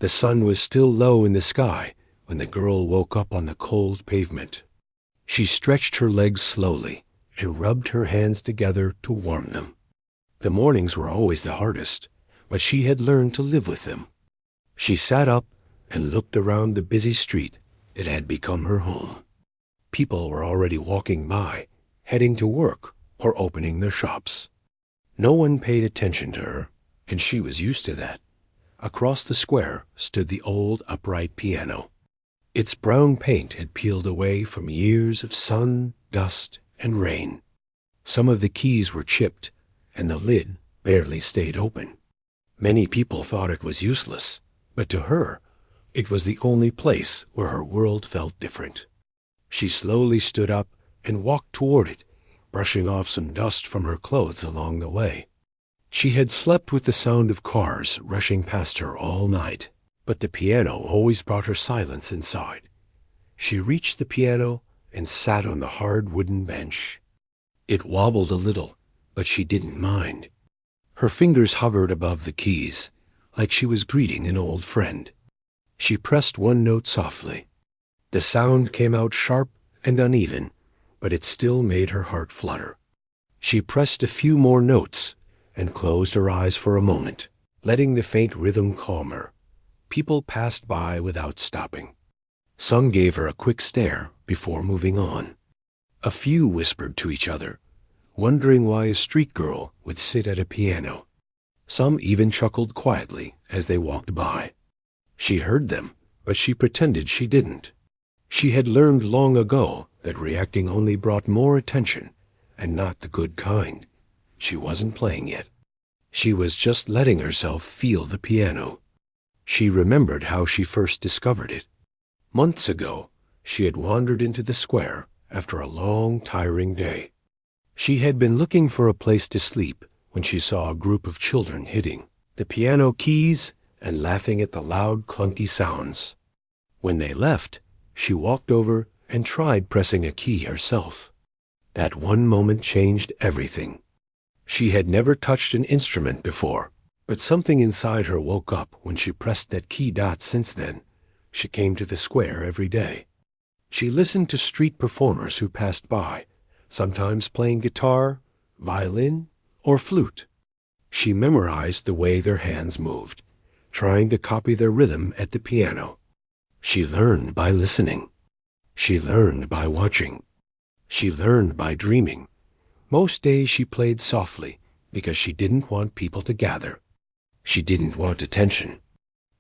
The sun was still low in the sky when the girl woke up on the cold pavement. She stretched her legs slowly and rubbed her hands together to warm them. The mornings were always the hardest, but she had learned to live with them. She sat up and looked around the busy street that had become her home. People were already walking by, heading to work or opening their shops. No one paid attention to her, and she was used to that. Across the square stood the old upright piano. Its brown paint had peeled away from years of sun, dust, and rain. Some of the keys were chipped, and the lid barely stayed open. Many people thought it was useless, but to her, it was the only place where her world felt different. She slowly stood up and walked toward it, brushing off some dust from her clothes along the way. She had slept with the sound of cars rushing past her all night, but the piano always brought her silence inside. She reached the piano and sat on the hard wooden bench. It wobbled a little, but she didn't mind. Her fingers hovered above the keys, like she was greeting an old friend. She pressed one note softly. The sound came out sharp and uneven, but it still made her heart flutter. She pressed a few more notes and closed her eyes for a moment, letting the faint rhythm calm her. People passed by without stopping. Some gave her a quick stare before moving on. A few whispered to each other, wondering why a street girl would sit at a piano. Some even chuckled quietly as they walked by. She heard them, but she pretended she didn't. She had learned long ago that reacting only brought more attention, and not the good kind. She wasn't playing yet. She was just letting herself feel the piano. She remembered how she first discovered it. Months ago, she had wandered into the square after a long, tiring day. She had been looking for a place to sleep when she saw a group of children hitting the piano keys and laughing at the loud, clunky sounds. When they left, she walked over and tried pressing a key herself. That one moment changed everything. She had never touched an instrument before, but something inside her woke up when she pressed that key dot. Since then, she came to the square every day. She listened to street performers who passed by, sometimes playing guitar, violin, or flute. She memorized the way their hands moved, trying to copy their rhythm at the piano. She learned by listening. She learned by watching. She learned by dreaming. Most days she played softly because she didn't want people to gather. She didn't want attention.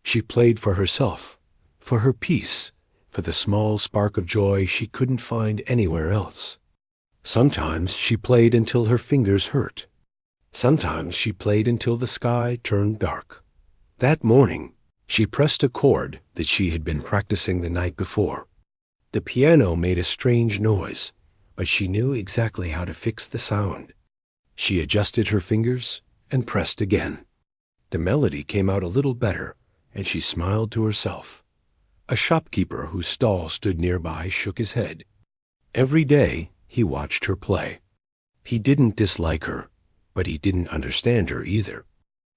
She played for herself, for her peace, for the small spark of joy she couldn't find anywhere else. Sometimes she played until her fingers hurt. Sometimes she played until the sky turned dark. That morning, she pressed a chord that she had been practicing the night before. The piano made a strange noise, but she knew exactly how to fix the sound. She adjusted her fingers and pressed again. The melody came out a little better, and she smiled to herself. A shopkeeper whose stall stood nearby shook his head. Every day he watched her play. He didn't dislike her, but he didn't understand her either.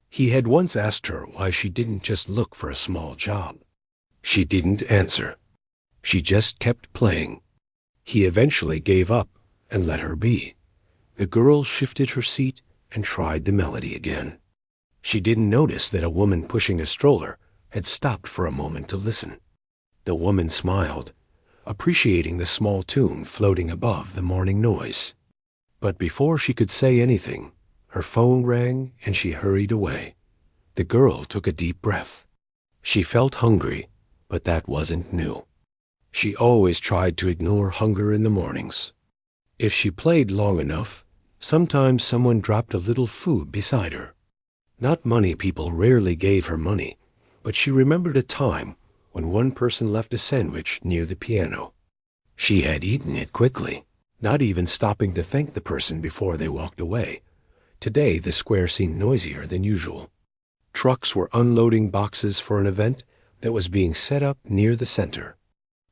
He had once asked her why she didn't just look for a small job. She didn't answer. She just kept playing. He eventually gave up and let her be. The girl shifted her seat and tried the melody again. She didn't notice that a woman pushing a stroller had stopped for a moment to listen. The woman smiled, appreciating the small tune floating above the morning noise. But before she could say anything, her phone rang and she hurried away. The girl took a deep breath. She felt hungry, but that wasn't new. She always tried to ignore hunger in the mornings. If she played long enough, sometimes someone dropped a little food beside her. Not money people rarely gave her money, but she remembered a time when one person left a sandwich near the piano. She had eaten it quickly, not even stopping to thank the person before they walked away. Today the square seemed noisier than usual. Trucks were unloading boxes for an event that was being set up near the center.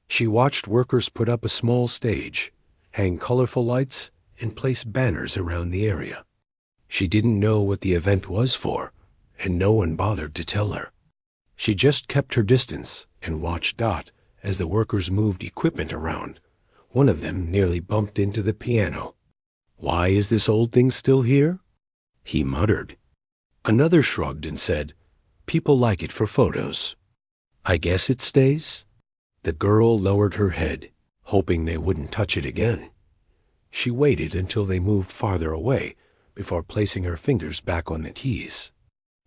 She watched workers put up a small stage, hang colorful lights, and place banners around the area. She didn't know what the event was for, and no one bothered to tell her. She just kept her distance and watched Dot as the workers moved equipment around. One of them nearly bumped into the piano. "Why is this old thing still here?" he muttered. Another shrugged and said, "People like it for photos. I guess it stays." The girl lowered her head, hoping they wouldn't touch it again. She waited until they moved farther away before placing her fingers back on the keys.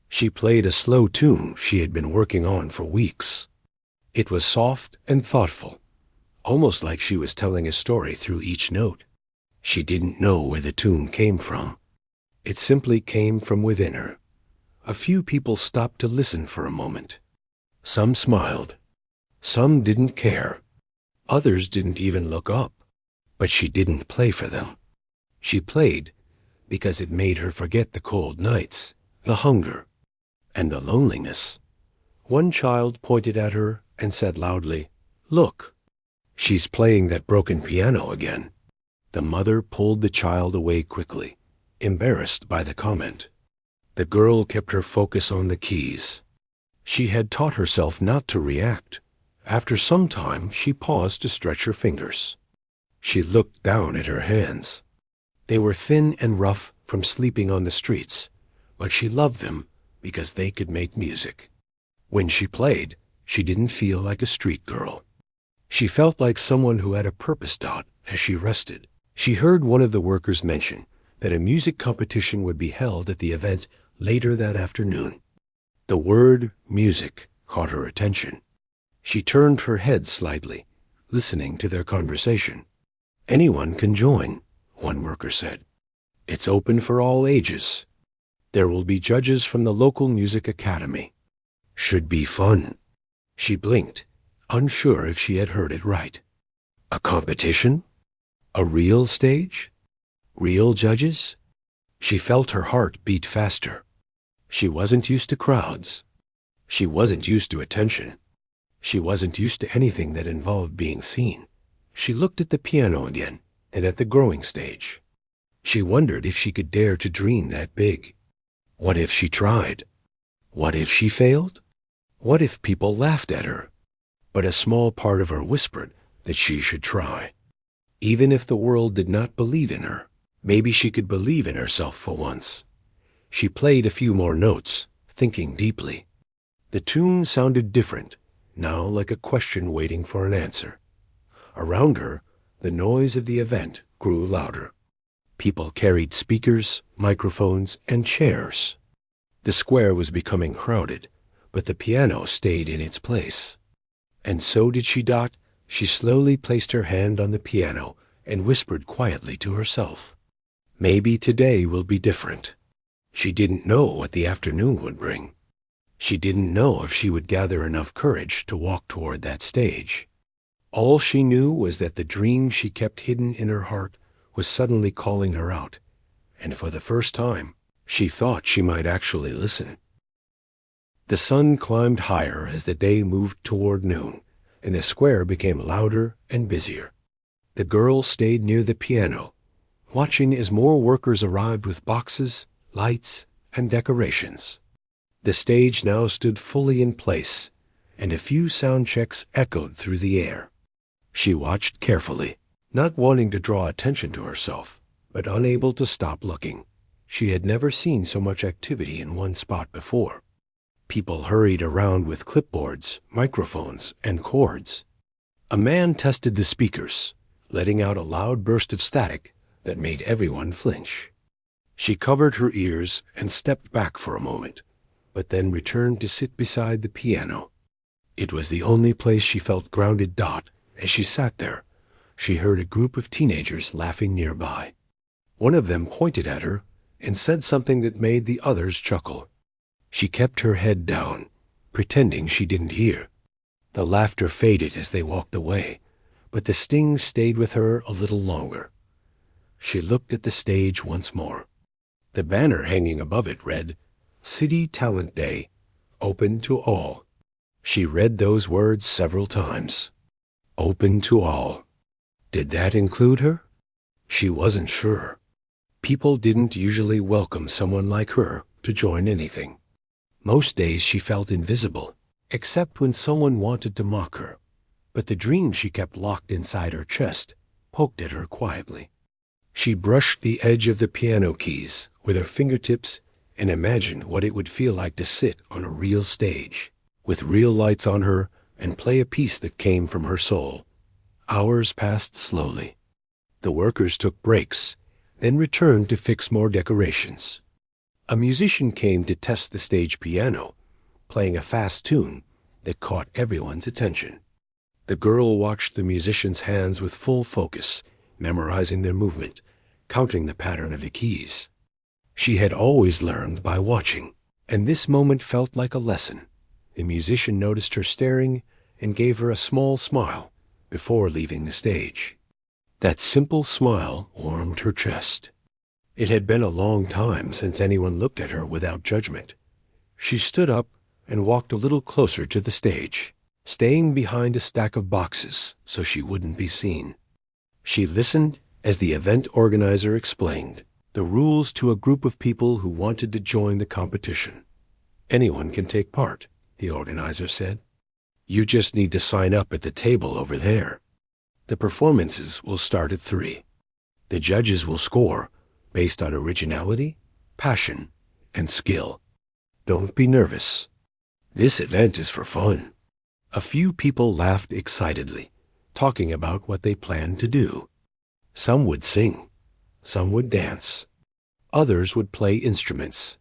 She played a slow tune she had been working on for weeks. It was soft and thoughtful, almost like she was telling a story through each note. She didn't know where the tune came from. It simply came from within her. A few people stopped to listen for a moment. Some smiled. Some didn't care. Others didn't even look up. But she didn't play for them. She played because it made her forget the cold nights, the hunger, and the loneliness. One child pointed at her and said loudly, "Look, she's playing that broken piano again." The mother pulled the child away quickly, embarrassed by the comment. The girl kept her focus on the keys. She had taught herself not to react. After some time, she paused to stretch her fingers. She looked down at her hands. They were thin and rough from sleeping on the streets, but she loved them because they could make music. When she played, she didn't feel like a street girl. She felt like someone who had a purpose. As she rested, she heard one of the workers mention that a music competition would be held at the event later that afternoon. The word music caught her attention. She turned her head slightly, listening to their conversation. "Anyone can join," one worker said. "It's open for all ages. There will be judges from the local music academy. Should be fun." She blinked, unsure if she had heard it right. A competition? A real stage? Real judges? She felt her heart beat faster. She wasn't used to crowds. She wasn't used to attention. She wasn't used to anything that involved being seen. She looked at the piano again and at the growing stage. She wondered if she could dare to dream that big. What if she tried? What if she failed? What if people laughed at her? But a small part of her whispered that she should try. Even if the world did not believe in her, maybe she could believe in herself for once. She played a few more notes, thinking deeply. The tune sounded different, now like a question waiting for an answer. Around her, the noise of the event grew louder. People carried speakers, microphones, and chairs. The square was becoming crowded, but the piano stayed in its place. And so did she. She slowly placed her hand on the piano and whispered quietly to herself, "Maybe today will be different." She didn't know what the afternoon would bring. She didn't know if she would gather enough courage to walk toward that stage. All she knew was that the dream she kept hidden in her heart was suddenly calling her out, and for the first time, she thought she might actually listen. The sun climbed higher as the day moved toward noon, and the square became louder and busier. The girl stayed near the piano, watching as more workers arrived with boxes, lights, and decorations. The stage now stood fully in place, and a few sound checks echoed through the air. She watched carefully, not wanting to draw attention to herself, but unable to stop looking. She had never seen so much activity in one spot before. People hurried around with clipboards, microphones, and cords. A man tested the speakers, letting out a loud burst of static that made everyone flinch. She covered her ears and stepped back for a moment, but then returned to sit beside the piano. It was the only place she felt grounded. As she sat there, she heard a group of teenagers laughing nearby. One of them pointed at her and said something that made the others chuckle. She kept her head down, pretending she didn't hear. The laughter faded as they walked away, but the sting stayed with her a little longer. She looked at the stage once more. The banner hanging above it read, "City Talent Day, open to all." She read those words several times. Open to all. Did that include her? She wasn't sure. People didn't usually welcome someone like her to join anything. Most days she felt invisible, except when someone wanted to mock her. But the dream she kept locked inside her chest poked at her quietly. She brushed the edge of the piano keys with her fingertips and imagined what it would feel like to sit on a real stage, with real lights on her, and play a piece that came from her soul. Hours passed slowly. The workers took breaks, then returned to fix more decorations. A musician came to test the stage piano, playing a fast tune that caught everyone's attention. The girl watched the musician's hands with full focus, memorizing their movement, counting the pattern of the keys. She had always learned by watching, and this moment felt like a lesson. The musician noticed her staring and gave her a small smile before leaving the stage. That simple smile warmed her chest. It had been a long time since anyone looked at her without judgment. She stood up and walked a little closer to the stage, staying behind a stack of boxes so she wouldn't be seen. She listened as the event organizer explained the rules to a group of people who wanted to join the competition. Anyone can take part, the organizer said. You just need to sign up at the table over there. The performances will start at 3. The judges will score based on originality, passion, and skill. Don't be nervous. This event is for fun. A few people laughed excitedly, talking about what they planned to do. Some would sing, some would dance, others would play instruments.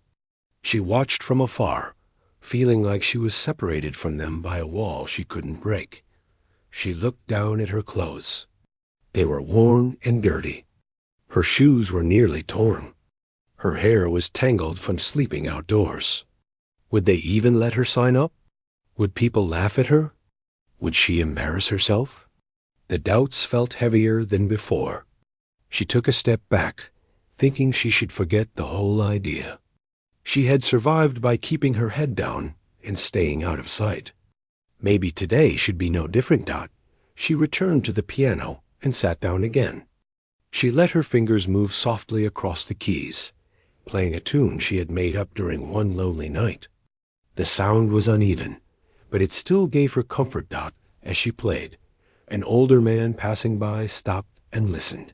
She watched from afar, feeling like she was separated from them by a wall she couldn't break. She looked down at her clothes. They were worn and dirty. Her shoes were nearly torn. Her hair was tangled from sleeping outdoors. Would they even let her sign up? Would people laugh at her? Would she embarrass herself? The doubts felt heavier than before. She took a step back, thinking she should forget the whole idea. She had survived by keeping her head down and staying out of sight. Maybe today should be no different. She returned to the piano and sat down again. She let her fingers move softly across the keys, playing a tune she had made up during one lonely night. The sound was uneven, but it still gave her comfort. As she played, an older man passing by stopped and listened.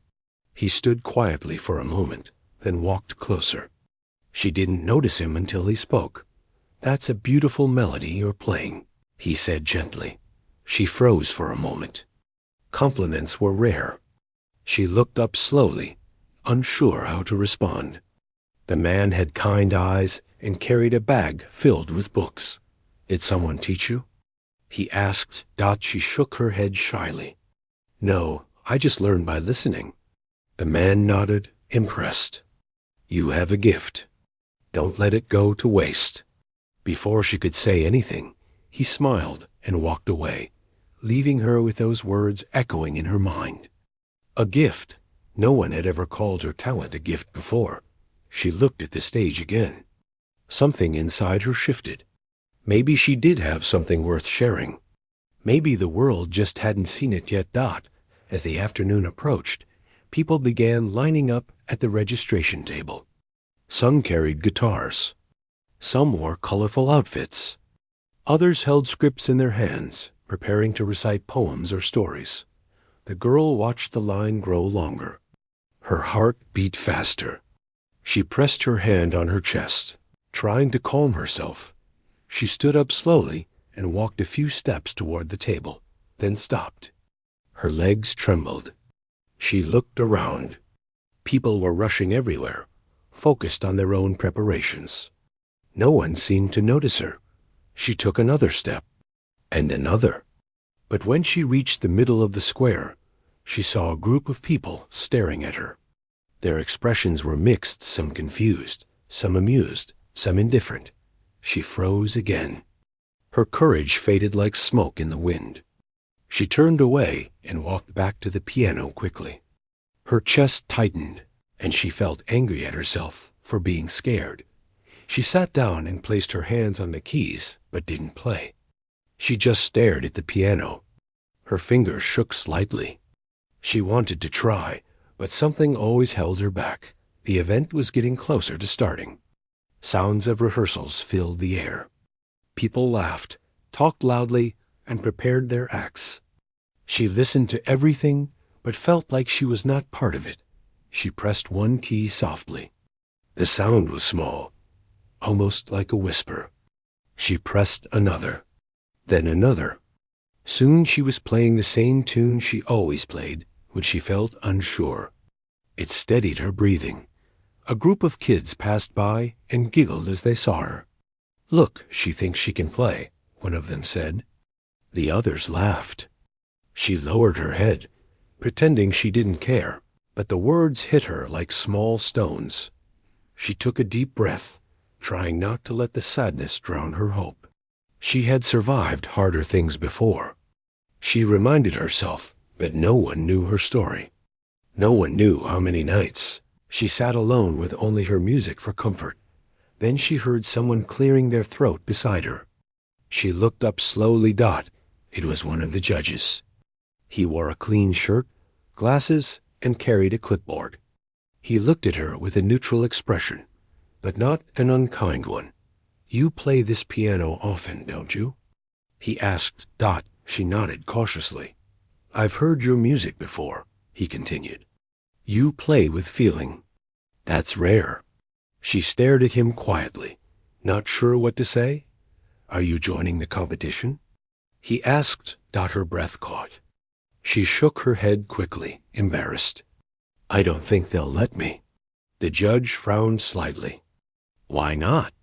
He stood quietly for a moment, then walked closer. She didn't notice him until he spoke. That's a beautiful melody you're playing, he said gently. She froze for a moment. Compliments were rare. She looked up slowly, unsure how to respond. The man had kind eyes and carried a bag filled with books. Did someone teach you? He asked. She shook her head shyly. No, I just learned by listening. The man nodded, impressed. You have a gift. Don't let it go to waste. Before she could say anything, he smiled and walked away, leaving her with those words echoing in her mind. A gift. No one had ever called her talent a gift before. She looked at the stage again. Something inside her shifted. Maybe she did have something worth sharing. Maybe the world just hadn't seen it yet. As the afternoon approached, people began lining up at the registration table. Some carried guitars. Some wore colorful outfits. Others held scripts in their hands, preparing to recite poems or stories. The girl watched the line grow longer. Her heart beat faster. She pressed her hand on her chest, trying to calm herself. She stood up slowly and walked a few steps toward the table, then stopped. Her legs trembled. She looked around. People were rushing everywhere, focused on their own preparations. No one seemed to notice her. She took another step, and another. But when she reached the middle of the square, she saw a group of people staring at her. Their expressions were mixed, some confused, some amused, some indifferent. She froze again. Her courage faded like smoke in the wind. She turned away and walked back to the piano quickly. Her chest tightened, and she felt angry at herself for being scared. She sat down and placed her hands on the keys, but didn't play. She just stared at the piano. Her fingers shook slightly. She wanted to try, but something always held her back. The event was getting closer to starting. Sounds of rehearsals filled the air. People laughed, talked loudly, and prepared their acts. She listened to everything, but felt like she was not part of it. She pressed one key softly. The sound was small, almost like a whisper. She pressed another, then another. Soon she was playing the same tune she always played when she felt unsure. It steadied her breathing. A group of kids passed by and giggled as they saw her. "Look, she thinks she can play," one of them said. The others laughed. She lowered her head, pretending she didn't care, but the words hit her like small stones. She took a deep breath, trying not to let the sadness drown her hope. She had survived harder things before. She reminded herself that no one knew her story. No one knew how many nights she sat alone with only her music for comfort. Then she heard someone clearing their throat beside her. She looked up slowly. It was one of the judges. He wore a clean shirt, glasses, and carried a clipboard. He looked at her with a neutral expression, but not an unkind one. "You play this piano often, don't you?" he asked. She nodded cautiously. "I've heard your music before," he continued. "You play with feeling. That's rare." She stared at him quietly, not sure what to say. "Are you joining the competition?" he asked. Her breath caught. She shook her head quickly, embarrassed. "I don't think they'll let me." The judge frowned slightly. "Why not?"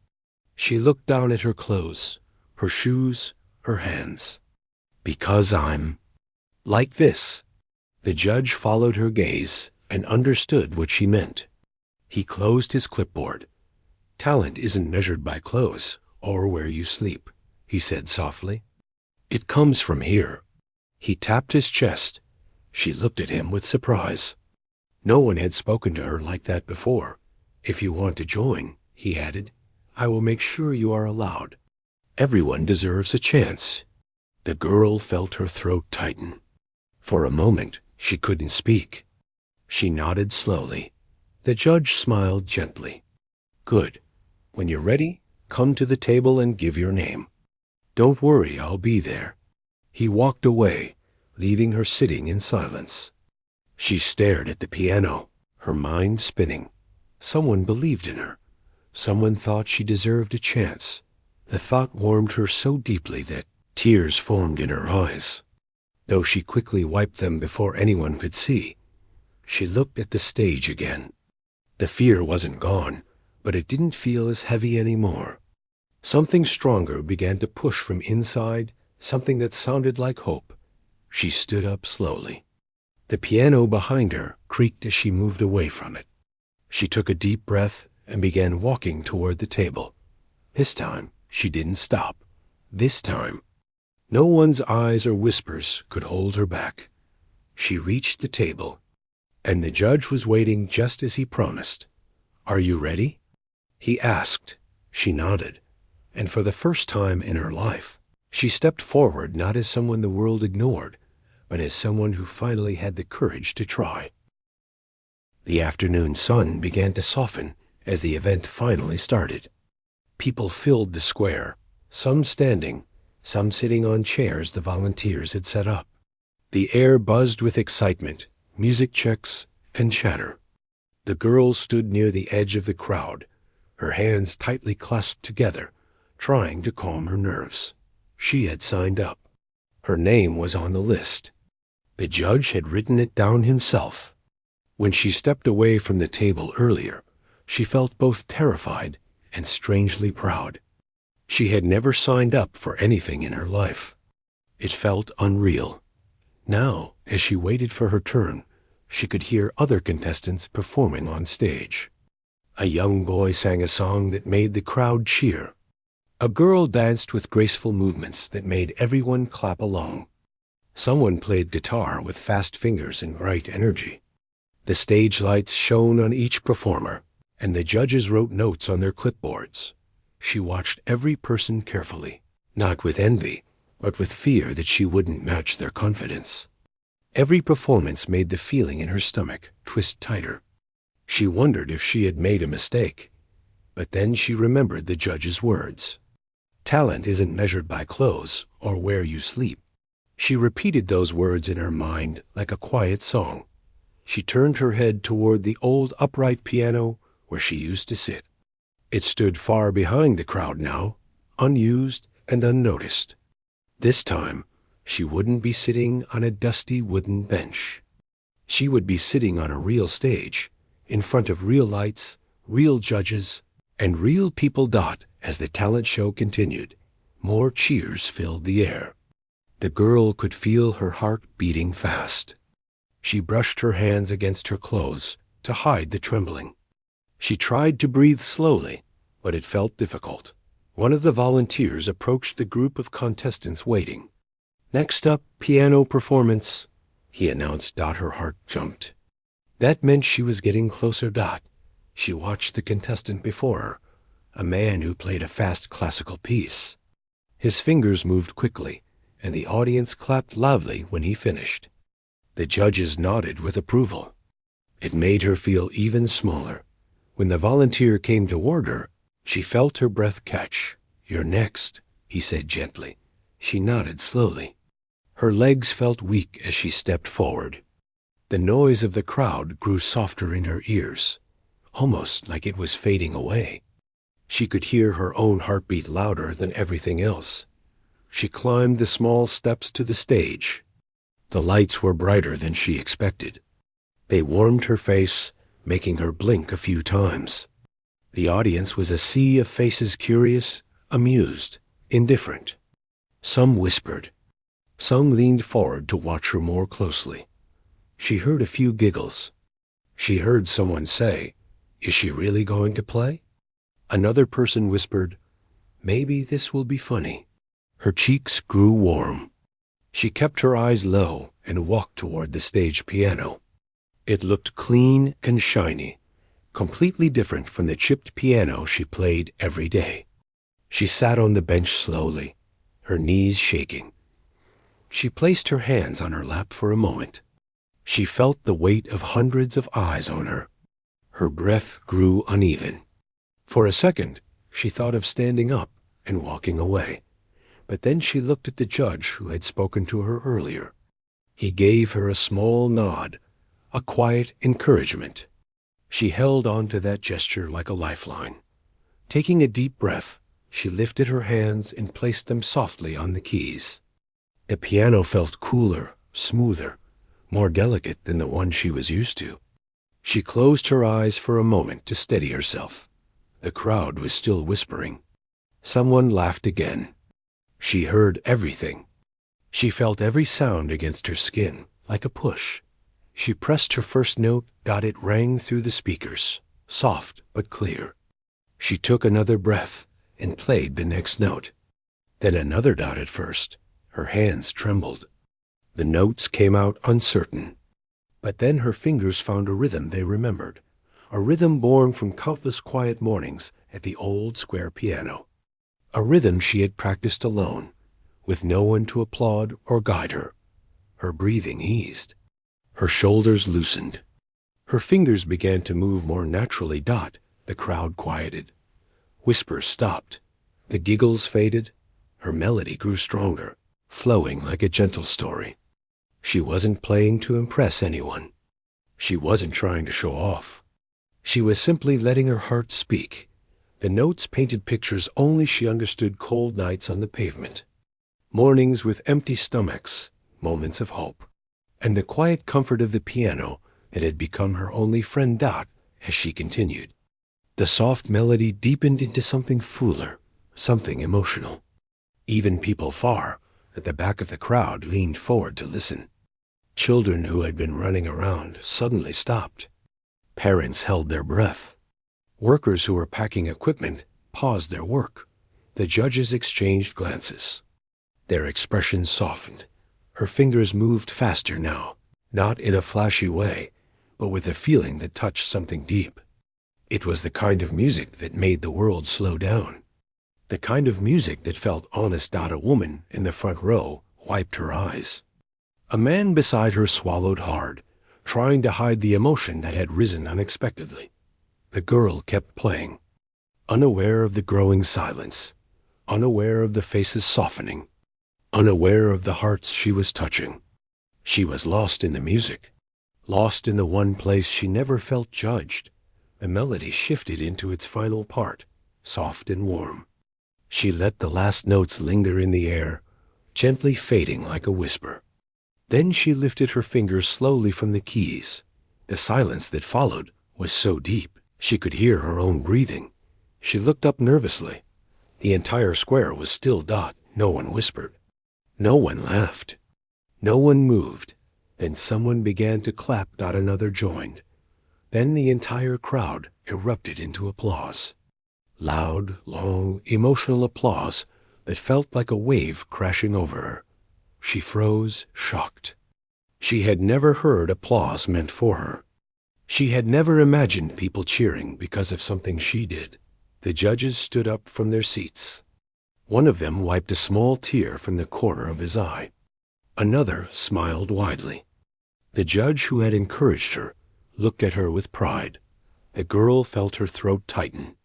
She looked down at her clothes, her shoes, her hands. "Because I'm like this." The judge followed her gaze and understood what she meant. He closed his clipboard. "Talent isn't measured by clothes or where you sleep," he said softly. "It comes from here." He tapped his chest. She looked at him with surprise. No one had spoken to her like that before. "If you want to join," he added, "I will make sure you are allowed. Everyone deserves a chance." The girl felt her throat tighten. For a moment, she couldn't speak. She nodded slowly. The judge smiled gently. "Good. When you're ready, come to the table and give your name. Don't worry, I'll be there." He walked away, leaving her sitting in silence. She stared at the piano, her mind spinning. Someone believed in her. Someone thought she deserved a chance. The thought warmed her so deeply that tears formed in her eyes. Though she quickly wiped them before anyone could see, she looked at the stage again. The fear wasn't gone, but it didn't feel as heavy anymore. Something stronger began to push from inside, something that sounded like hope. She stood up slowly. The piano behind her creaked as she moved away from it. She took a deep breath and began walking toward the table. This time, she didn't stop. This time, no one's eyes or whispers could hold her back. She reached the table, and the judge was waiting just as he promised. "Are you ready?" he asked. She nodded, and for the first time in her life, she stepped forward not as someone the world ignored, but as someone who finally had the courage to try. The afternoon sun began to soften as the event finally started. People filled the square, some standing, some sitting on chairs the volunteers had set up. The air buzzed with excitement, music checks, and chatter. The girl stood near the edge of the crowd, her hands tightly clasped together, trying to calm her nerves. She had signed up. Her name was on the list. The judge had written it down himself. When she stepped away from the table earlier, she felt both terrified and strangely proud. She had never signed up for anything in her life. It felt unreal. Now, as she waited for her turn, she could hear other contestants performing on stage. A young boy sang a song that made the crowd cheer. A girl danced with graceful movements that made everyone clap along. Someone played guitar with fast fingers and bright energy. The stage lights shone on each performer, and the judges wrote notes on their clipboards. She watched every person carefully, not with envy, but with fear that she wouldn't match their confidence. Every performance made the feeling in her stomach twist tighter. She wondered if she had made a mistake, but then she remembered the judge's words. Talent isn't measured by clothes or where you sleep. She repeated those words in her mind like a quiet song. She turned her head toward the old upright piano where she used to sit. It stood far behind the crowd now, unused and unnoticed. This time, she wouldn't be sitting on a dusty wooden bench. She would be sitting on a real stage, in front of real lights, real judges, and real people. As the talent show continued, more cheers filled the air. The girl could feel her heart beating fast. She brushed her hands against her clothes to hide the trembling. She tried to breathe slowly, but it felt difficult. One of the volunteers approached the group of contestants waiting. "Next up, piano performance," he announced. Her heart jumped. That meant she was getting closer. She watched the contestant before her, a man who played a fast classical piece. His fingers moved quickly, and the audience clapped loudly when he finished. The judges nodded with approval. It made her feel even smaller. When the volunteer came toward her, she felt her breath catch. "You're next," he said gently. She nodded slowly. Her legs felt weak as she stepped forward. The noise of the crowd grew softer in her ears, almost like it was fading away. She could hear her own heartbeat louder than everything else. She climbed the small steps to the stage. The lights were brighter than she expected. They warmed her face, making her blink a few times. The audience was a sea of faces, curious, amused, indifferent. Some whispered. Some leaned forward to watch her more closely. She heard a few giggles. She heard someone say, "Is she really going to play?" Another person whispered, "Maybe this will be funny." Her cheeks grew warm. She kept her eyes low and walked toward the stage piano. It looked clean and shiny, completely different from the chipped piano she played every day. She sat on the bench slowly, her knees shaking. She placed her hands on her lap for a moment. She felt the weight of hundreds of eyes on her. Her breath grew uneven. For a second, she thought of standing up and walking away. But then she looked at the judge who had spoken to her earlier. He gave her a small nod, a quiet encouragement. She held on to that gesture like a lifeline. Taking a deep breath, she lifted her hands and placed them softly on the keys. The piano felt cooler, smoother, more delicate than the one she was used to. She closed her eyes for a moment to steady herself. The crowd was still whispering. Someone laughed again. She heard everything. She felt every sound against her skin, like a push. She pressed her first note. It rang through the speakers, soft but clear. She took another breath and played the next note. Then another. At first, her hands trembled. The notes came out uncertain. But then her fingers found a rhythm they remembered, a rhythm born from countless quiet mornings at the old square piano. A rhythm she had practiced alone, with no one to applaud or guide her. Her breathing eased. Her shoulders loosened. Her fingers began to move more naturally. The crowd quieted. Whispers stopped. The giggles faded. Her melody grew stronger, flowing like a gentle story. She wasn't playing to impress anyone. She wasn't trying to show off. She was simply letting her heart speak. The notes painted pictures only she understood: cold nights on the pavement, mornings with empty stomachs, moments of hope, and the quiet comfort of the piano that had become her only friend. As she continued, the soft melody deepened into something fuller, something emotional. Even people far at the back of the crowd leaned forward to listen. Children who had been running around suddenly stopped. Parents held their breath. Workers who were packing equipment paused their work. The judges exchanged glances. Their expressions softened. Her fingers moved faster now, not in a flashy way, but with a feeling that touched something deep. It was the kind of music that made the world slow down. The kind of music that felt honest. A woman in the front row wiped her eyes. A man beside her swallowed hard, trying to hide the emotion that had risen unexpectedly. The girl kept playing, unaware of the growing silence, unaware of the faces softening, unaware of the hearts she was touching. She was lost in the music, lost in the one place she never felt judged. The melody shifted into its final part, soft and warm. She let the last notes linger in the air, gently fading like a whisper. Then she lifted her fingers slowly from the keys. The silence that followed was so deep, she could hear her own breathing. She looked up nervously. The entire square was still. No one whispered. No one laughed. No one moved. Then someone began to clap. Another joined. Then the entire crowd erupted into applause. Loud, long, emotional applause that felt like a wave crashing over her. She froze, shocked. She had never heard applause meant for her. She had never imagined people cheering because of something she did. The judges stood up from their seats. One of them wiped a small tear from the corner of his eye. Another smiled widely. The judge who had encouraged her looked at her with pride. The girl felt her throat tighten.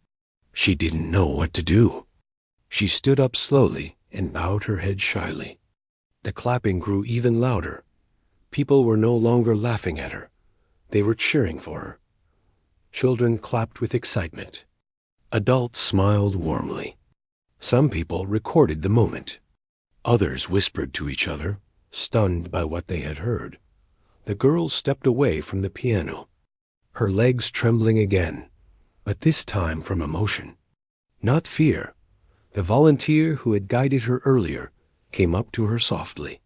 She didn't know what to do. She stood up slowly and bowed her head shyly. The clapping grew even louder. People were no longer laughing at her. They were cheering for her. Children clapped with excitement. Adults smiled warmly. Some people recorded the moment. Others whispered to each other, stunned by what they had heard. The girl stepped away from the piano, her legs trembling again, but this time from emotion, not fear. The volunteer who had guided her earlier came up to her softly.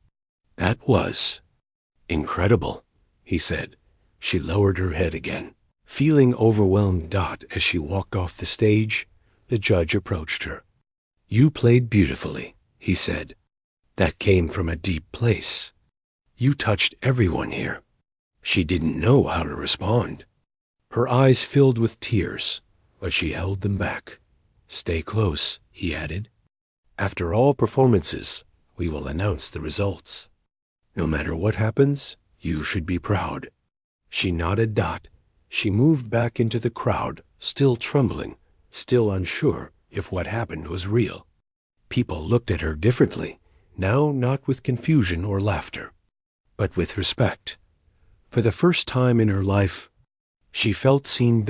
"That was incredible," he said. She lowered her head again, feeling overwhelmed. As she walked off the stage, the judge approached her. "You played beautifully," he said. "That came from a deep place. You touched everyone here." She didn't know how to respond. Her eyes filled with tears, but she held them back. "Stay close," he added. "After all performances, we will announce the results. No matter what happens, you should be proud." She nodded. She moved back into the crowd, still trembling, still unsure if what happened was real. People looked at her differently, now not with confusion or laughter, but with respect. For the first time in her life, she felt seen.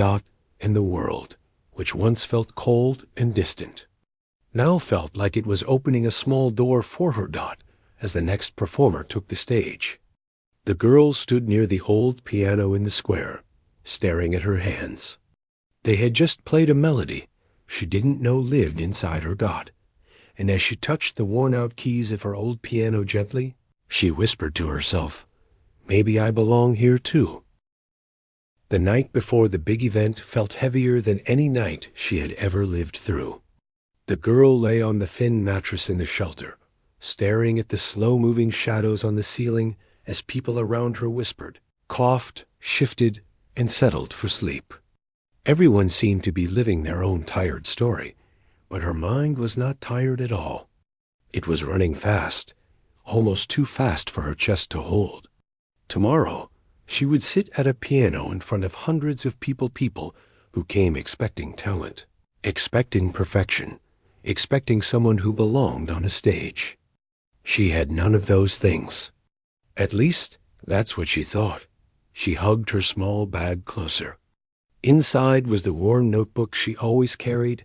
And the world, which once felt cold and distant, now felt like it was opening a small door for her. As the next performer took the stage, the girl stood near the old piano in the square, staring at her hands. They had just played a melody she didn't know lived inside her. And as she touched the worn-out keys of her old piano gently, she whispered to herself, "Maybe I belong here too." The night before the big event felt heavier than any night she had ever lived through. The girl lay on the thin mattress in the shelter, staring at the slow-moving shadows on the ceiling as people around her whispered, coughed, shifted, and settled for sleep. Everyone seemed to be living their own tired story, but her mind was not tired at all. It was running fast, almost too fast for her chest to hold. Tomorrow, she would sit at a piano in front of hundreds of people who came expecting talent, expecting perfection, expecting someone who belonged on a stage. She had none of those things. At least, that's what she thought. She hugged her small bag closer. Inside was the worn notebook she always carried,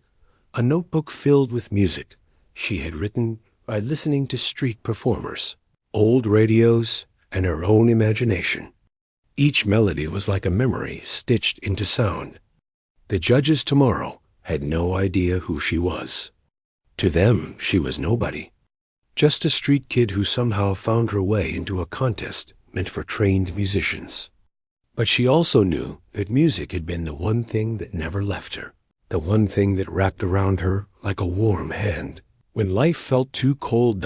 a notebook filled with music she had written by listening to street performers, old radios, and her own imagination. Each melody was like a memory stitched into sound. The judges tomorrow had no idea who she was. To them, she was nobody. Just a street kid who somehow found her way into a contest meant for trained musicians. But she also knew that music had been the one thing that never left her, the one thing that wrapped around her like a warm hand. When life felt too cold,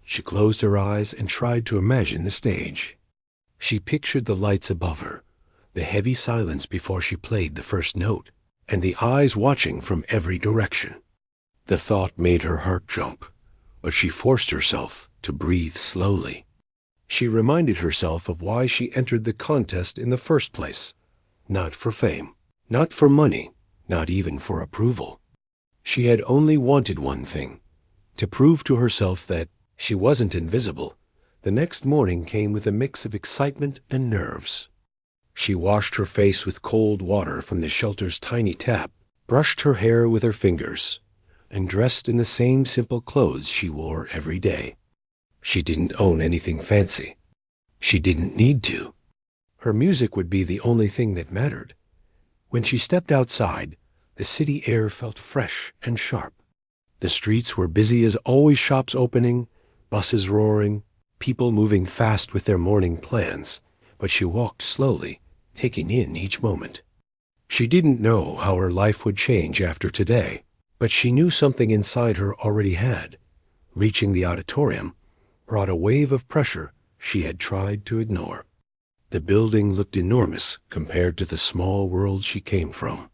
she closed her eyes and tried to imagine the stage. She pictured the lights above her, the heavy silence before she played the first note, and the eyes watching from every direction. The thought made her heart jump, but she forced herself to breathe slowly. She reminded herself of why she entered the contest in the first place. Not for fame, not for money, not even for approval. She had only wanted one thing, To prove to herself that she wasn't invisible, the next morning came with a mix of excitement and nerves. She washed her face with cold water from the shelter's tiny tap, brushed her hair with her fingers, and dressed in the same simple clothes she wore every day. She didn't own anything fancy. She didn't need to. Her music would be the only thing that mattered. When she stepped outside, the city air felt fresh and sharp. The streets were busy as always, shops opening, buses roaring, people moving fast with their morning plans, but she walked slowly, taking in each moment. She didn't know how her life would change after today, but she knew something inside her already had. Reaching the auditorium brought a wave of pressure she had tried to ignore. The building looked enormous compared to the small world she came from.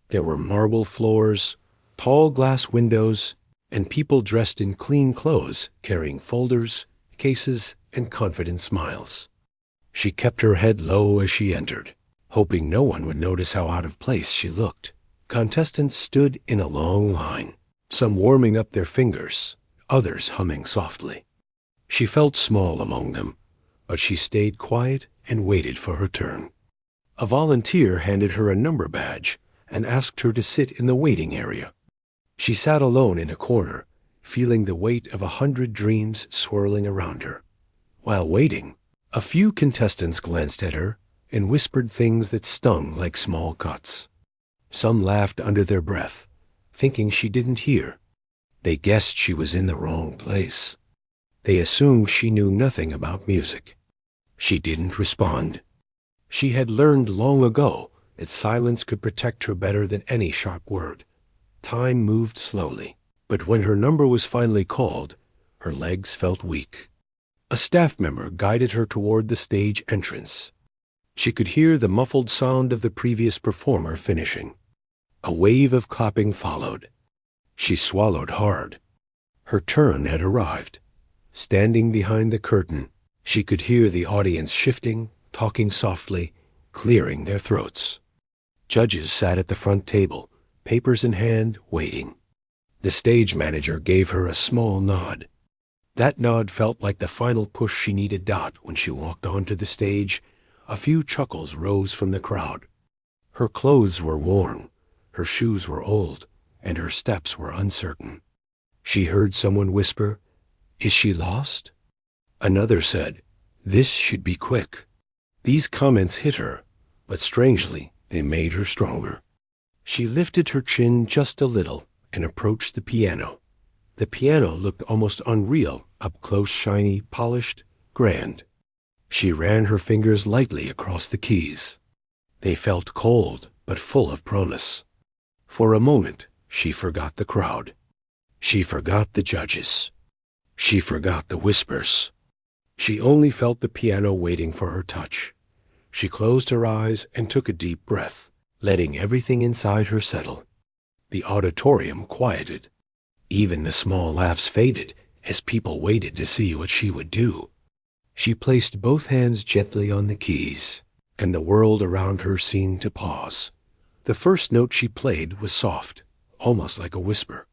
There were marble floors, tall glass windows, and people dressed in clean clothes carrying folders, cases, and confident smiles. She kept her head low as she entered, hoping no one would notice how out of place she looked. Contestants stood in a long line, some warming up their fingers, others humming softly. She felt small among them, but she stayed quiet and waited for her turn. A volunteer handed her a number badge and asked her to sit in the waiting area. She sat alone in a corner, feeling the weight of 100 dreams swirling around her. While waiting, a few contestants glanced at her and whispered things that stung like small cuts. Some laughed under their breath, thinking she didn't hear. They guessed she was in the wrong place. They assumed she knew nothing about music. She didn't respond. She had learned long ago that silence could protect her better than any sharp word. Time moved slowly, but when her number was finally called, her legs felt weak. A staff member guided her toward the stage entrance. She could hear the muffled sound of the previous performer finishing. A wave of clapping followed. She swallowed hard. Her turn had arrived. Standing behind the curtain, she could hear the audience shifting, talking softly, clearing their throats. Judges sat at the front table, papers in hand, waiting. The stage manager gave her a small nod. That nod felt like the final push she needed. When she walked onto the stage, a few chuckles rose from the crowd. Her clothes were worn, her shoes were old, and her steps were uncertain. She heard someone whisper, "Is she lost?" Another said, "This should be quick." These comments hit her, but strangely, they made her stronger. She lifted her chin just a little and approached the piano. The piano looked almost unreal, up close, shiny, polished, grand. She ran her fingers lightly across the keys. They felt cold, but full of promise. For a moment, she forgot the crowd. She forgot the judges. She forgot the whispers. She only felt the piano waiting for her touch. She closed her eyes and took a deep breath, letting everything inside her settle. The auditorium quieted. Even the small laughs faded as people waited to see what she would do. She placed both hands gently on the keys, and the world around her seemed to pause. The first note she played was soft, almost like a whisper.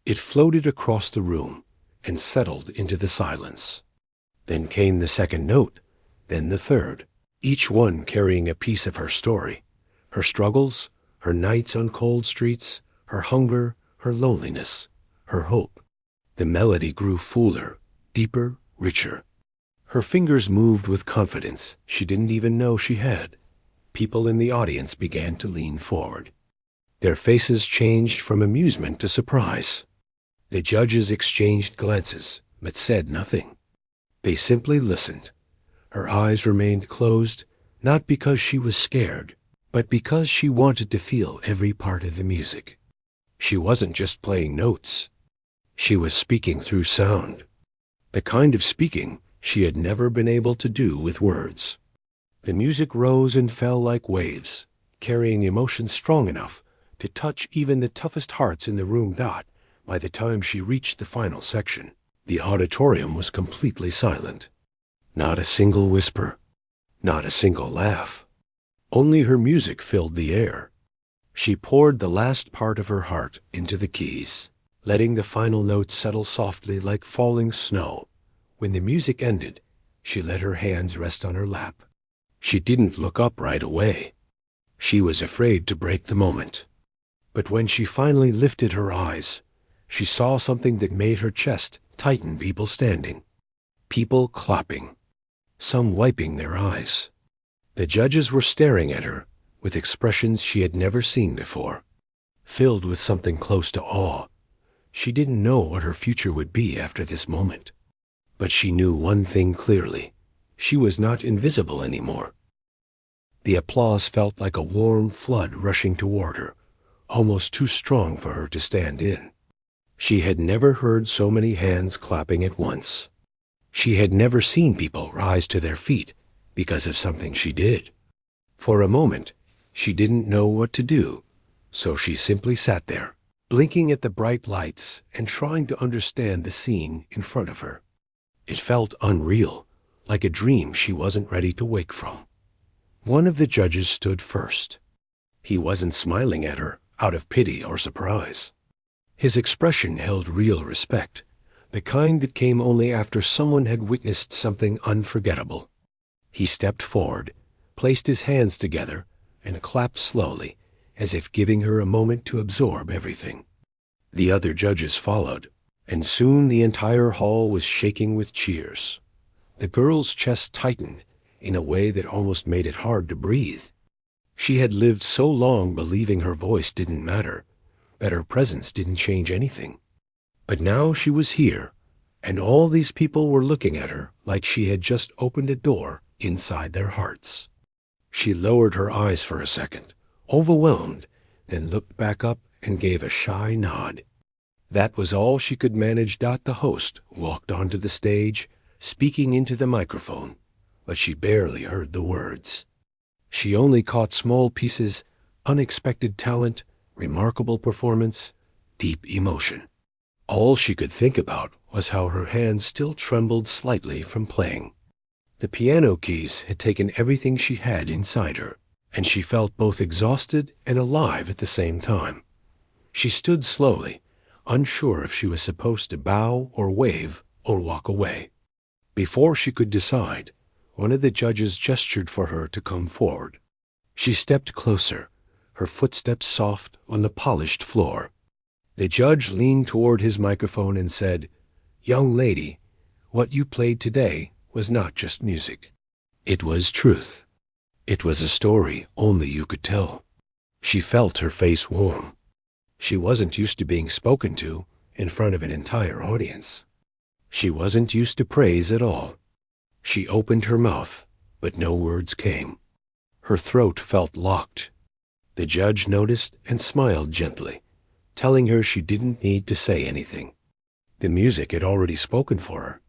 It floated across the room and settled into the silence. Then came the second note, then the third, each one carrying a piece of her story, her struggles, her nights on cold streets, her hunger, her loneliness, her hope. The melody grew fuller, deeper, richer. Her fingers moved with confidence she didn't even know she had. People in the audience began to lean forward. Their faces changed from amusement to surprise. The judges exchanged glances, but said nothing. They simply listened. Her eyes remained closed, not because she was scared, but because she wanted to feel every part of the music. She wasn't just playing notes. She was speaking through sound, the kind of speaking she had never been able to do with words. The music rose and fell like waves, carrying emotion strong enough to touch even the toughest hearts in the room. By the time she reached the final section, the auditorium was completely silent. Not a single whisper, not a single laugh. Only her music filled the air. She poured the last part of her heart into the keys, letting the final notes settle softly like falling snow. When the music ended, she let her hands rest on her lap. She didn't look up right away. She was afraid to break the moment. But when she finally lifted her eyes, she saw something that made her chest tighten. People standing. People clapping. Some wiping their eyes. The judges were staring at her with expressions she had never seen before, filled with something close to awe. She didn't know what her future would be after this moment. But she knew one thing clearly. She was not invisible anymore. The applause felt like a warm flood rushing toward her, almost too strong for her to stand in. She had never heard so many hands clapping at once. She had never seen people rise to their feet because of something she did. For a moment, she didn't know what to do, so she simply sat there, blinking at the bright lights and trying to understand the scene in front of her. It felt unreal, like a dream she wasn't ready to wake from. One of the judges stood first. He wasn't smiling at her out of pity or surprise. His expression held real respect, the kind that came only after someone had witnessed something unforgettable. He stepped forward, placed his hands together, and clapped slowly, as if giving her a moment to absorb everything. The other judges followed, and soon the entire hall was shaking with cheers. The girl's chest tightened in a way that almost made it hard to breathe. She had lived so long believing her voice didn't matter, that her presence didn't change anything. But now she was here, and all these people were looking at her like she had just opened a door inside their hearts. She lowered her eyes for a second, overwhelmed, then looked back up and gave a shy nod. That was all she could manage. The host walked onto the stage, speaking into the microphone, but she barely heard the words. She only caught small pieces: unexpected talent, remarkable performance, deep emotion. All she could think about was how her hands still trembled slightly from playing. The piano keys had taken everything she had inside her, and she felt both exhausted and alive at the same time. She stood slowly, unsure if she was supposed to bow or wave or walk away. Before she could decide, one of the judges gestured for her to come forward. She stepped closer, her footsteps soft on the polished floor. The judge leaned toward his microphone and said, "Young lady, what you played today was not just music. It was truth. It was a story only you could tell." She felt her face warm. She wasn't used to being spoken to in front of an entire audience. She wasn't used to praise at all. She opened her mouth, but no words came. Her throat felt locked. The judge noticed and smiled gently, telling her she didn't need to say anything. The music had already spoken for her.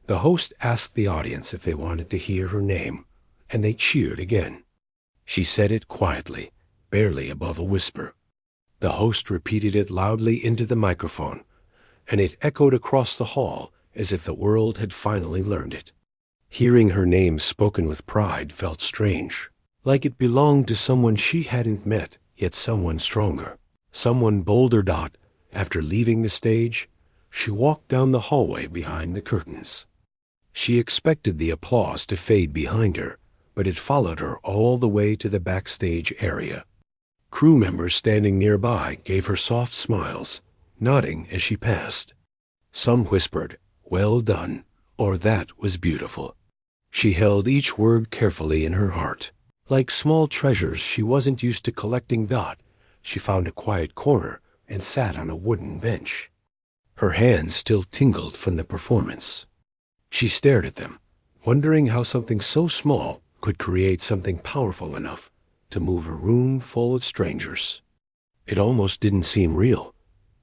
The host asked the audience if they wanted to hear her name, and they cheered again. She said it quietly, barely above a whisper. The host repeated it loudly into the microphone, and it echoed across the hall as if the world had finally learned it. Hearing her name spoken with pride felt strange, like it belonged to someone she hadn't met, yet someone stronger, someone bolder. After leaving the stage, she walked down the hallway behind the curtains. She expected the applause to fade behind her, but it followed her all the way to the backstage area. Crew members standing nearby gave her soft smiles, nodding as she passed. Some whispered, "Well done," or "That was beautiful." She held each word carefully in her heart. Like small treasures she wasn't used to collecting. She found a quiet corner and sat on a wooden bench. Her hands still tingled from the performance. She stared at them, wondering how something so small could create something powerful enough to move a room full of strangers. It almost didn't seem real.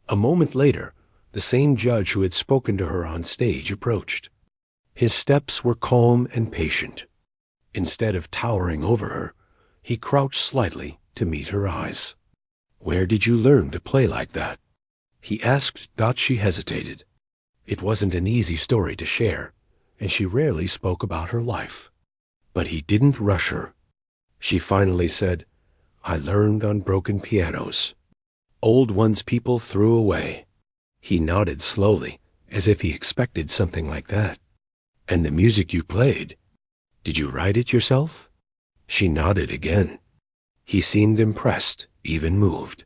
A moment later, the same judge who had spoken to her on stage approached. His steps were calm and patient. Instead of towering over her, he crouched slightly to meet her eyes. "Where did you learn to play like that?" he asked. She hesitated. It wasn't an easy story to share, and she rarely spoke about her life. But he didn't rush her. She finally said, "I learned on broken pianos. Old ones people threw away." He nodded slowly, as if he expected something like that. And the music you played, did you write it yourself? She nodded again. He seemed impressed, even moved.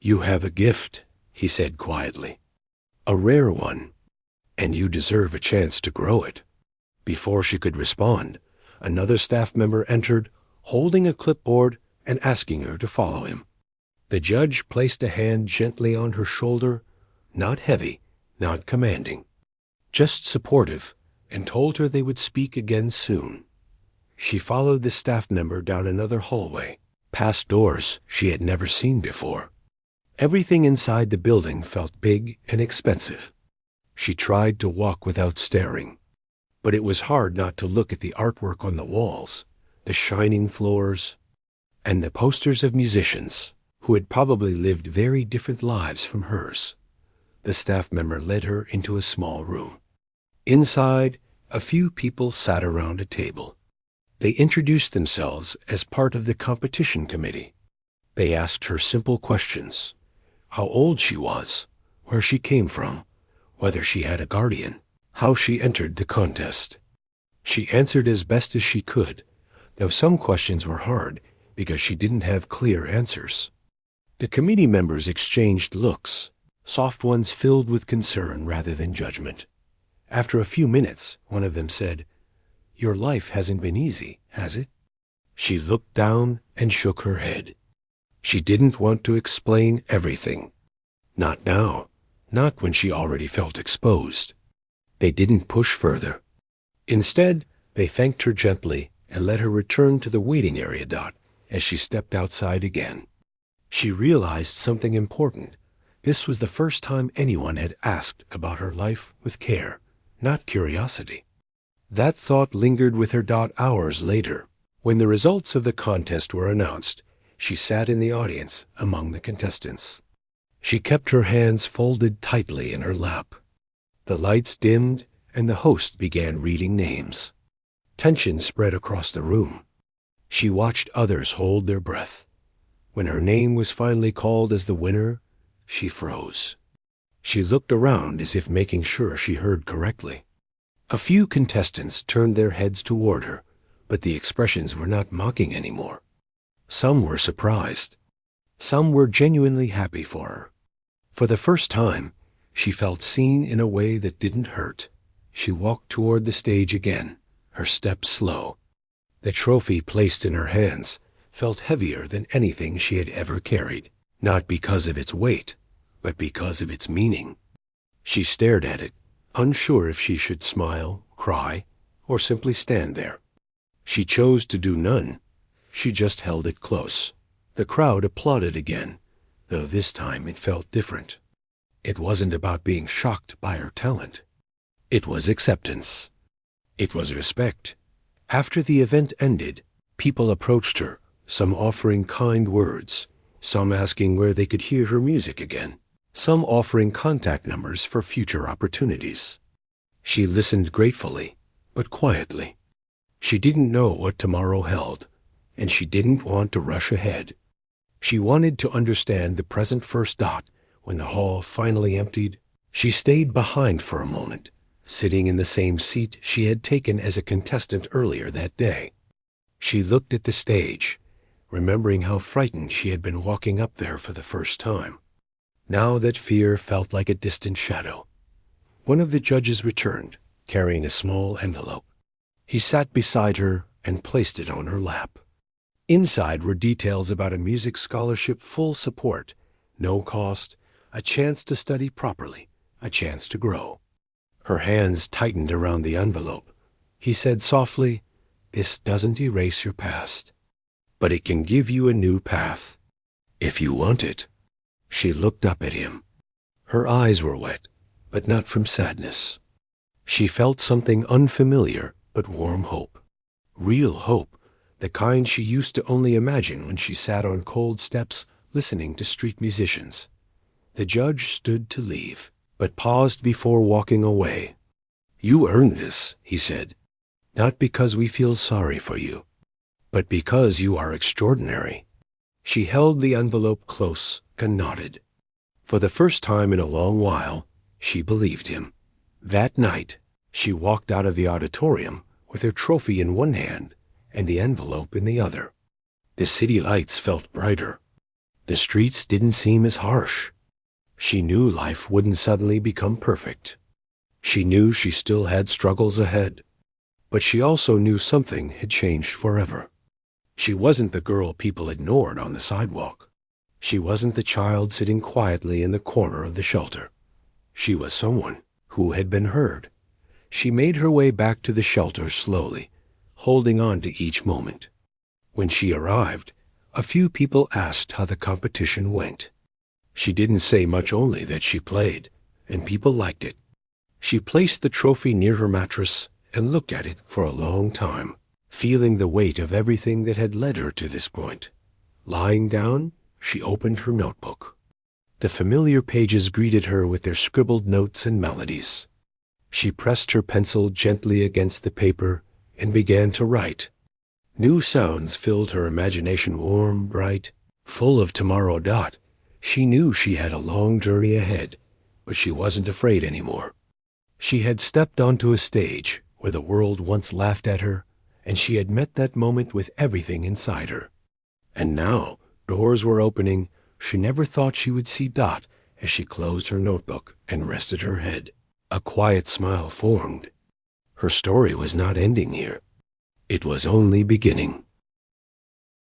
You have a gift, he said quietly. A rare one, and you deserve a chance to grow it. Before she could respond, another staff member entered, holding a clipboard and asking her to follow him. The judge placed a hand gently on her shoulder, not heavy, not commanding, just supportive, and told her they would speak again soon. She followed the staff member down another hallway, past doors she had never seen before. Everything inside the building felt big and expensive. She tried to walk without staring, but it was hard not to look at the artwork on the walls, the shining floors, and the posters of musicians who had probably lived very different lives from hers. The staff member led her into a small room. Inside, a few people sat around a table. They introduced themselves as part of the competition committee. They asked her simple questions: how old she was, where she came from, whether she had a guardian, how she entered the contest. She answered as best as she could, though some questions were hard because she didn't have clear answers. The committee members exchanged looks, soft ones filled with concern rather than judgment. After a few minutes, one of them said, "Your life hasn't been easy, has it?" She looked down and shook her head. She didn't want to explain everything. Not now, not when she already felt exposed. They didn't push further. Instead, they thanked her gently and let her return to the waiting area. As she stepped outside again, she realized something important. This was the first time anyone had asked about her life with care, not curiosity. That thought lingered with her. Hours later, when the results of the contest were announced, she sat in the audience among the contestants. She kept her hands folded tightly in her lap. The lights dimmed, and the host began reading names. Tension spread across the room. She watched others hold their breath. When her name was finally called as the winner, she froze. She looked around as if making sure she heard correctly. A few contestants turned their heads toward her, but the expressions were not mocking anymore. Some were surprised. Some were genuinely happy for her. For the first time, she felt seen in a way that didn't hurt. She walked toward the stage again, her steps slow. The trophy placed in her hands felt heavier than anything she had ever carried, not because of its weight, but because of its meaning. She stared at it, unsure if she should smile, cry, or simply stand there. She chose to do none. She just held it close. The crowd applauded again, though this time it felt different. It wasn't about being shocked by her talent. It was acceptance. It was respect. After the event ended, people approached her, some offering kind words, some asking where they could hear her music again, some offering contact numbers for future opportunities. She listened gratefully, but quietly. She didn't know what tomorrow held, and she didn't want to rush ahead. She wanted to understand the present first. When the hall finally emptied, she stayed behind for a moment, sitting in the same seat she had taken as a contestant earlier that day. She looked at the stage, remembering how frightened she had been walking up there for the first time. Now that fear felt like a distant shadow. One of the judges returned, carrying a small envelope. He sat beside her and placed it on her lap. Inside were details about a music scholarship, full support, no cost, a chance to study properly, a chance to grow. Her hands tightened around the envelope. He said softly, "This doesn't erase your past, but it can give you a new path, if you want it." She looked up at him. Her eyes were wet, but not from sadness. She felt something unfamiliar but warm hope. Real hope, the kind she used to only imagine when she sat on cold steps listening to street musicians. The judge stood to leave, but paused before walking away. "You earned this," he said, "not because we feel sorry for you, but because you are extraordinary." She held the envelope close and nodded. For the first time in a long while, she believed him. That night, she walked out of the auditorium with her trophy in one hand and the envelope in the other. The city lights felt brighter. The streets didn't seem as harsh. She knew life wouldn't suddenly become perfect. She knew she still had struggles ahead, but she also knew something had changed forever. She wasn't the girl people ignored on the sidewalk. She wasn't the child sitting quietly in the corner of the shelter. She was someone who had been heard. She made her way back to the shelter slowly, holding on to each moment. When she arrived, a few people asked how the competition went. She didn't say much, only that she played, and people liked it. She placed the trophy near her mattress and looked at it for a long time, feeling the weight of everything that had led her to this point. Lying down, she opened her notebook. The familiar pages greeted her with their scribbled notes and melodies. She pressed her pencil gently against the paper and began to write. New sounds filled her imagination, warm, bright, full of tomorrow. She knew she had a long journey ahead, but she wasn't afraid anymore. She had stepped onto a stage where the world once laughed at her, and she had met that moment with everything inside her. And now doors were opening she never thought she would see. As she closed her notebook and rested her head, a quiet smile formed. Her story was not ending here. It was only beginning.